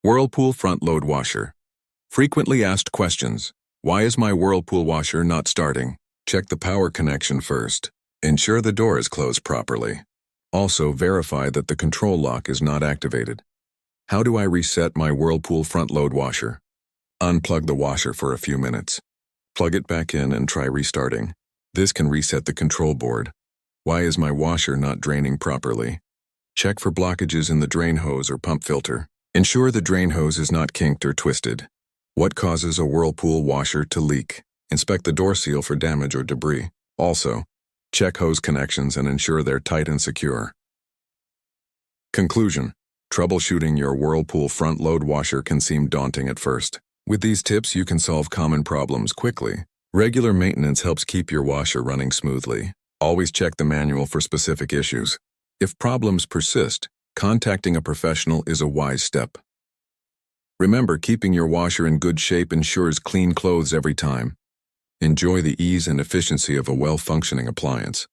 Whirlpool front load washer. Frequently asked questions. Why is my Whirlpool washer not starting? Check the power connection first. Ensure the door is closed properly. Also verify that the control lock is not activated. How do I reset my Whirlpool front load washer? Unplug the washer for a few minutes. Plug it back in and try restarting. This can reset the control board. Why is my washer not draining properly? Check for blockages in the drain hose or pump filter. Ensure the drain hose is not kinked or twisted. What causes a Whirlpool washer to leak? Inspect the door seal for damage or debris. Also, check hose connections and ensure they're tight and secure. Conclusion: troubleshooting your Whirlpool front load washer can seem daunting at first. With these tips, you can solve common problems quickly. Regular maintenance helps keep your washer running smoothly. Always check the manual for specific issues. If problems persist, contacting a professional is a wise step. Remember, keeping your washer in good shape ensures clean clothes every time. Enjoy the ease and efficiency of a well-functioning appliance.